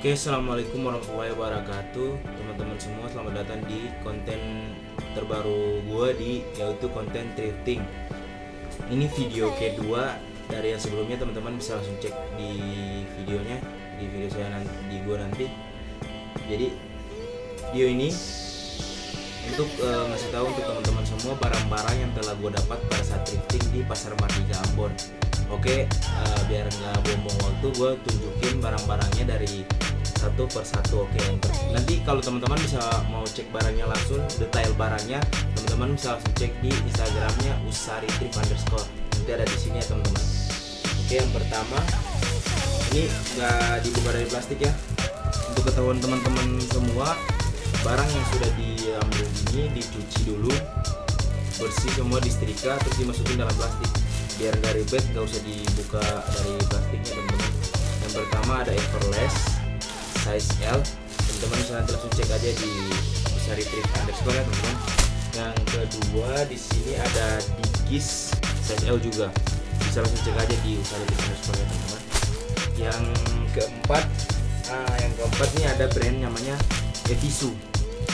Oke, assalamualaikum warahmatullahi wabarakatuh, teman-teman semua. Selamat datang di konten terbaru gue yaitu konten thrifting. Ini video kedua dari yang sebelumnya, teman-teman bisa langsung cek di videonya, di video saya nanti, di gue nanti. Jadi video ini untuk ngasih tahu untuk teman-teman semua barang-barang yang telah gue dapat pada saat thrifting di Pasar Mardika Ambon. Oke, biar nggak buang-buang waktu, gue tunjukin barang-barangnya dari satu per satu. Oke, nanti kalau teman-teman bisa mau cek barangnya langsung, detail barangnya, teman-teman bisa langsung cek di Instagramnya @usaritrip_. Nanti ada di sini ya teman-teman. Oke, yang pertama ini nggak dibuka dari plastik ya. Untuk ketahuan teman-teman semua, barang yang sudah diambil ini dicuci dulu, bersih semua, disetrika, terus dimasukin dalam plastik biar nggak ribet, nggak usah dibuka dari plastiknya teman-teman. Yang pertama ada Everlast size L, teman-teman bisa nanti langsung cek aja di @usaritrip_ ya teman-teman. Yang kedua di sini ada Dickies size L juga, bisa langsung cek aja di @usaritrip_ ya teman-teman. Yang keempat ini ada brand namanya Evisu.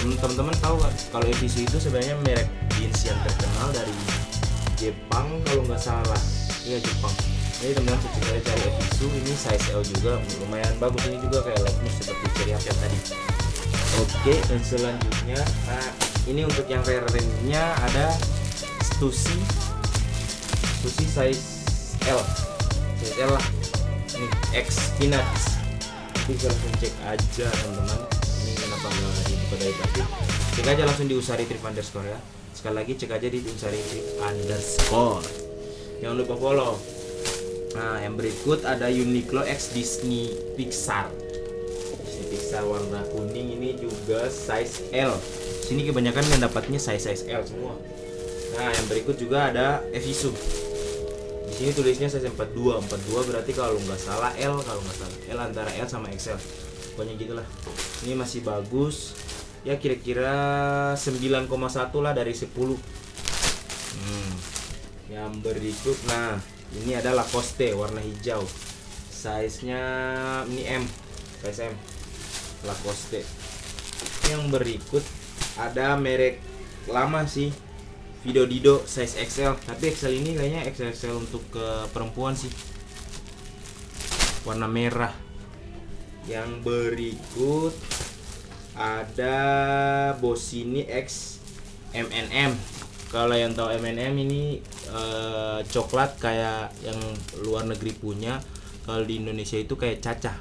Teman-teman tahu gak kalau Evisu itu sebenarnya merek jeans yang terkenal dari Jepang kalau nggak salah, iya Jepang. Jadi teman-teman bisa cari Evisu, ini size L juga, lumayan bagus. Ini juga kayak legnya seperti Cherry Hapet tadi. Oke, dan selanjutnya ini untuk yang rare-nya ada Stussy size L lah, ini X Peanuts. Nanti bisa langsung cek aja teman-teman, ini kenapa nggak dibuka dari plastik. Cek aja langsung di @usaritrip_ ya. Sekali lagi cek aja di @usaritrip_. Jangan lupa follow. Nah, yang berikut ada Uniqlo X Disney Pixar warna kuning, ini juga size L. Sini kebanyakan yang dapatnya size L semua. Nah, yang berikut juga ada Evisu. Di sini tulisnya size 42 berarti kalau nggak salah L, L antara L sama XL. Pokoknya gitulah. Ini masih bagus. Ya kira-kira 9,1 lah dari 10. Yang berikut, nah ini ada Lacoste warna hijau, size-nya ini M, size M, Lacoste. Yang berikut ada merek lama sih, Dido size XL, tapi XL ini kayaknya XL untuk ke perempuan sih, warna merah. Yang berikut ada Bossini X M&M. Kalau yang tahu M&M ini coklat kayak yang luar negeri punya. Kalau di Indonesia itu kayak Caca.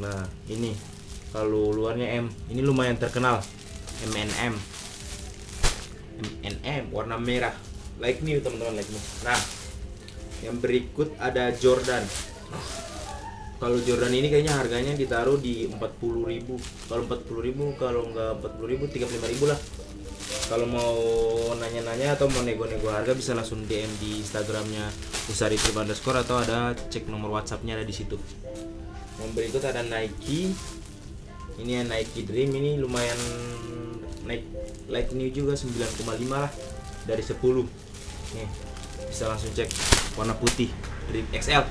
Nah, ini kalau luarnya M. Ini lumayan terkenal. M&M warna merah. Like new teman-teman, like new. Nah, yang berikut ada Jordan. Kalau Jordan ini kayaknya harganya ditaruh di 40.000. Kalau 40.000, kalau nggak 40.000, 35.000 lah. Kalau mau nanya-nanya atau mau nego-nego harga bisa langsung DM di Instagramnya @usaritrip_ atau ada cek nomor WhatsAppnya ada di situ. Yang berikut ada Nike. Ini yang Nike Dream, ini lumayan like new juga, 9,5 lah dari 10. Nih, bisa langsung cek warna putih Dream XL.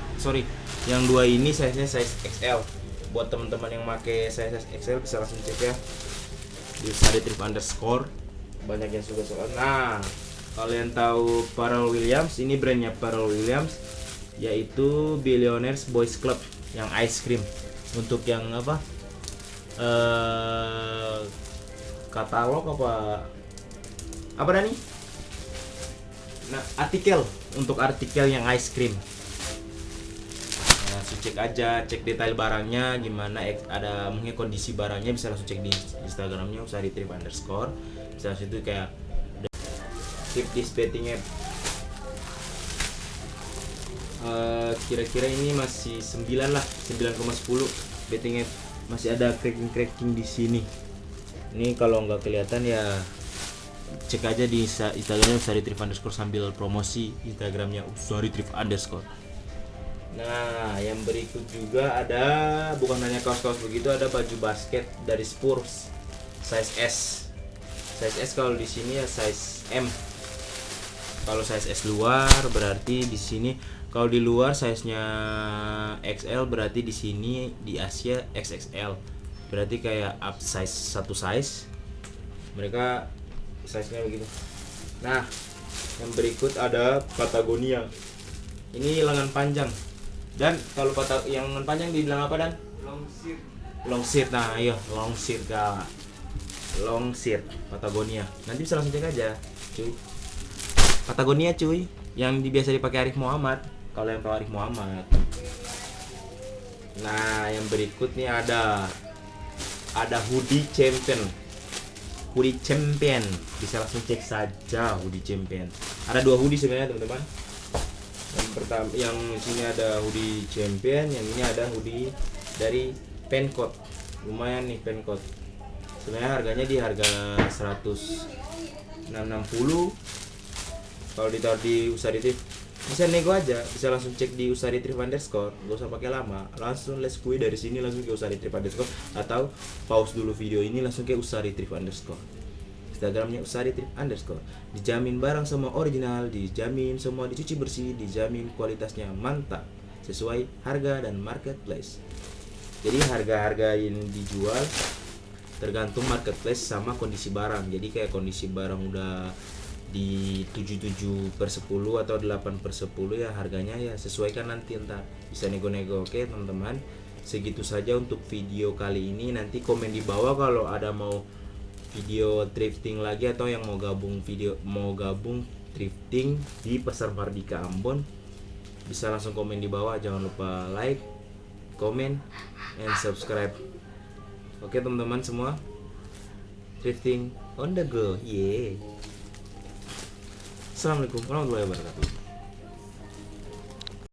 Yang dua ini size-nya size XL. Buat teman-teman yang pakai size XL bisa langsung cek ya di @usaritrip_. Banyak yang suka soal. Nah, kalian tahu Pharrell Williams, ini brandnya Pharrell Williams, yaitu Billionaires Boys Club yang ice cream. Untuk yang apa? Katalog apa nih? Nah, untuk artikel yang ice cream. Nah, cek aja, cek detail barangnya gimana, ada mungkin kondisi barangnya bisa langsung cek di Instagramnya @usaritrip_. Bisa situ kayak keep this betting app. Kira-kira ini masih 9 lah, 9,10 betting app. Masih ada cracking di sini. Ini kalau nggak kelihatan ya cek aja di Instagramnya @usaritrip_ sambil promosi Instagramnya @usaritrip_. Nah, yang berikut juga ada, bukan hanya kaos-kaos begitu, ada baju basket dari Spurs size S. Size S kalau di sini ya size M. Kalau size S luar berarti di sini, kalau di luar size-nya XL berarti di sini di Asia XXL. Berarti kayak up size satu size. Mereka size-nya begitu. Nah, yang berikut ada Patagonia. Ini lengan panjang. Dan kalau yang lengan panjang dibilang apa, Dan? Long shirt. Nah, iya, long shirt Kak. Long shirt Patagonia. Nanti bisa langsung cek aja, cuy. Patagonia cuy, yang biasa dipakai Arif Muhammad. Kalau yang tahu Arif Muhammad. Nah, yang berikut nih ada hoodie champion. Hoodie champion, bisa langsung cek saja hoodie champion. Ada 2 hoodie sebenarnya teman-teman. Yang pertama, yang sini ada hoodie champion, yang ini ada hoodie dari Pencoat. Lumayan nih Pencoat. Sebenarnya harganya di harga 160. Kalau ditaruh di Usari Thrift bisa nego aja, bisa langsung cek di Usari Thrift _ gak usah pakai lama, langsung let's go dari sini langsung ke Usari Thrift _ atau pause dulu video ini langsung ke Usari Thrift _ Instagramnya Usari Thrift _ dijamin barang semua original, dijamin semua dicuci bersih, dijamin kualitasnya mantap sesuai harga dan marketplace. Jadi harga-harga yang dijual tergantung marketplace sama kondisi barang. Jadi kayak kondisi barang udah di 77/10 atau 8/10 ya harganya ya sesuaikan nanti, entar bisa nego-nego. Oke teman-teman, segitu saja untuk video kali ini. Nanti komen di bawah kalau ada mau video thrifting lagi atau yang mau gabung thrifting di Pasar Mardika Ambon, bisa langsung komen di bawah. Jangan lupa like, comment, and subscribe. Oke teman-teman semua, thrifting on the go. Assalamualaikum warahmatullahi wabarakatuh.